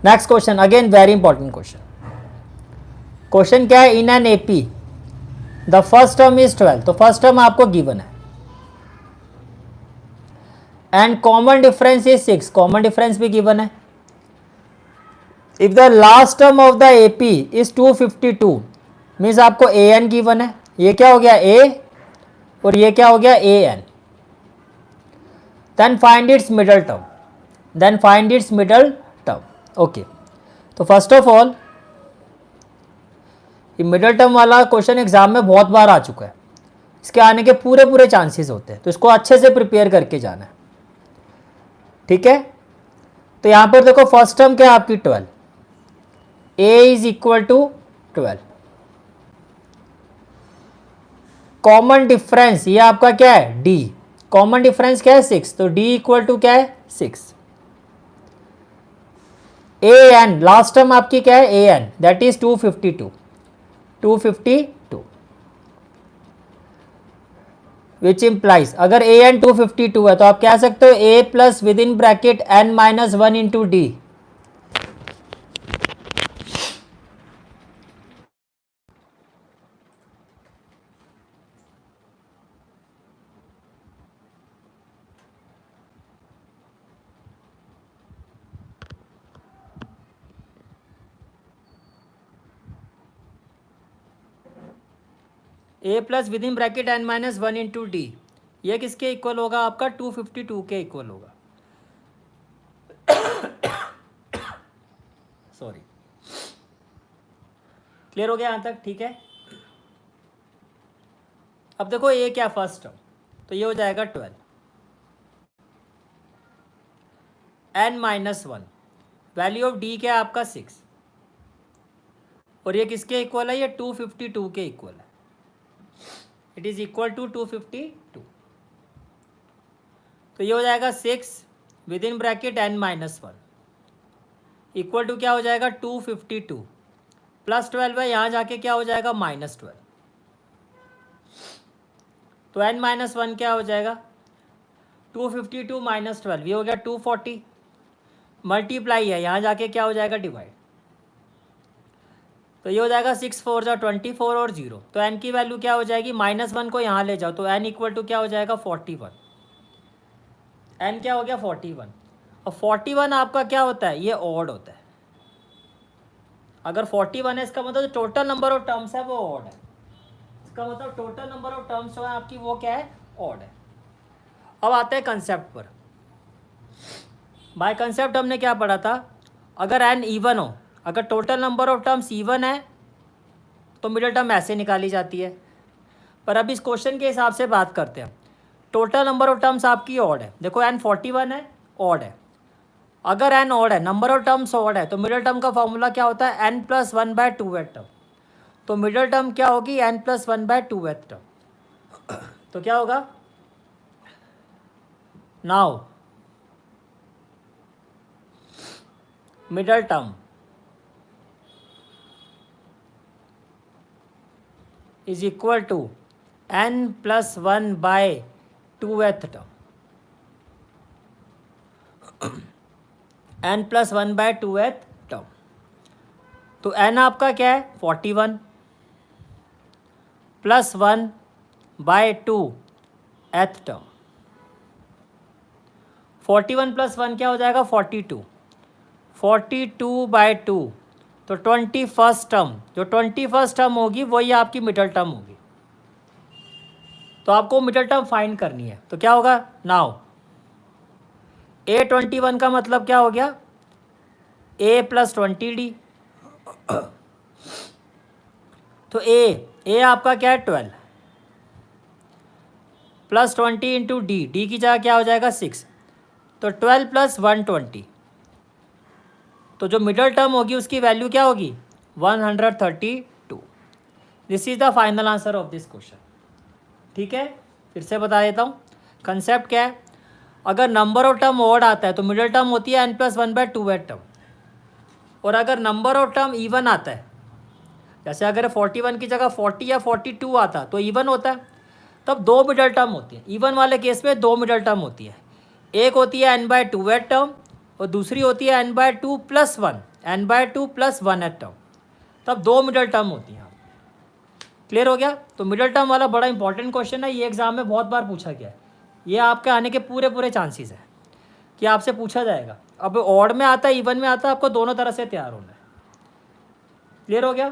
Next question, again very important question. Question क्या है, in an AP the first term is 12. तो first term आपको given है and common difference is 6. Common difference भी given है. If the last term of the AP is 252 means आपको A N given है. ये क्या हो गया ए और ये क्या हो गया a n. Then find its middle term. Then find its middle term. Okay, तो फर्स्ट ऑफ ऑल ये मिडल टर्म वाला क्वेश्चन एग्जाम में बहुत बार आ चुका है. इसके आने के पूरे पूरे चांसेस होते हैं, तो इसको अच्छे से प्रिपेयर करके जाना है. ठीक है, तो यहां पर देखो फर्स्ट टर्म क्या है आपकी 12. a is equal to 12. Common difference ये आपका क्या है d. कॉमन डिफरेंस क्या है 6, तो d इक्वल टू क्या है 6. a n लास्ट टर्म आपकी क्या है a n that is 252. Which implies अगर ए एन 252 है तो आप कह सकते हो a plus within bracket n minus 1 into d. A plus within bracket n minus 1 into d, ये किसके इक्वल होगा आपका 252 के इक्वल होगा. सॉरी, क्लियर हो गया यहां तक. ठीक है, अब देखो ए क्या फर्स्ट टर्म, तो ये हो जाएगा 12 n minus 1. Value of d क्या है आपका 6 और ये किसके इक्वल है, ये 252 के इक्वल है. It is equal to 252. तो ये हो जाएगा 6 within bracket n minus 1 equal to क्या हो जाएगा 252 प्लस 12 है, यहाँ जाके क्या हो जाएगा माइनस 12. तो एन माइनस 1 क्या हो जाएगा 252 माइनस 12, ये हो गया 240. मल्टीप्लाई है, यहाँ जाके क्या हो जाएगा डिवाइड. तो ये हो जाएगा 6 4 जा 24 और 0. तो n की वैल्यू क्या हो जाएगी, माइनस 1 को यहाँ ले जाओ तो n इक्वल टू क्या हो जाएगा 41. n क्या हो गया 41. और 41 आपका क्या होता है, ये ऑड होता है. अगर 41 है इसका मतलब टोटल नंबर ऑफ टर्म्स है वो ऑड है. इसका मतलब टोटल नंबर ऑफ टर्म्स जो है आपकी वो क्या है ऑड है. अब आते हैं कंसेप्ट पर. बाय कंसेप्ट हमने क्या पढ़ा था, अगर n इवन हो, अगर total number of terms even है तो मिडिल टर्म ऐसे निकाली जाती है. पर अब इस क्वेश्चन के हिसाब से बात करते हैं. टोटल नंबर ऑफ टर्म्स आपकी ऑड है. देखो n 41 है, ऑड है. अगर n ऑड है, नंबर ऑफ टर्म्स ऑड है, तो मिडिल टर्म का फॉर्मूला क्या होता है n प्लस 1/2th टर्म. तो मिडिल टर्म क्या होगी n प्लस 1/2th टर्म. तो क्या होगा now middle term is equal to n plus 1/2th term. n plus 1/2th term. तो n आपका क्या है 41 प्लस 1/2th टर्म. 41 प्लस 1 क्या हो जाएगा 42. 42/2 तो 21st टर्म, जो 21st टर्म होगी वही आपकी मिडल टर्म होगी. तो आपको मिडल टर्म फाइंड करनी है. तो क्या होगा नाउ A21 का मतलब क्या हो गया A प्लस 20D. तो A आपका क्या है 12 प्लस 20 इंटू डी की जगह क्या हो जाएगा 6. तो 12 प्लस 120. तो जो मिडल टर्म होगी उसकी वैल्यू क्या होगी 132. This is the final answer of this question. ठीक है, फिर से बता देता हूँ कंसेप्ट क्या है. अगर नंबर ऑफ टर्म ऑड आता है तो मिडल टर्म होती है n प्लस 1/2th टर्म. और अगर नंबर ऑफ टर्म इवन आता है, जैसे अगर 41 की जगह 40 या 42 आता तो इवन होता है, तब दो मिडल टर्म होती है. इवन वाले केस में दो मिडल टर्म होती है. एक होती है n/2th टर्म और दूसरी होती है n/2 + 1, n/2 + 1 एट टर्म। तब 2 मिडल टर्म होती हैं। क्लियर हो गया? तो मिडल टर्म वाला बड़ा इंपॉर्टेंट क्वेश्चन है, ये एग्जाम में बहुत बार पूछा गया है। ये आपके आने के पूरे चांसेस हैं कि आपसे पूछा जाएगा। अब ऑड में आता है, इवन में आता है, आपको दोनों तरह से तैयार होना है। क्लियर हो गया?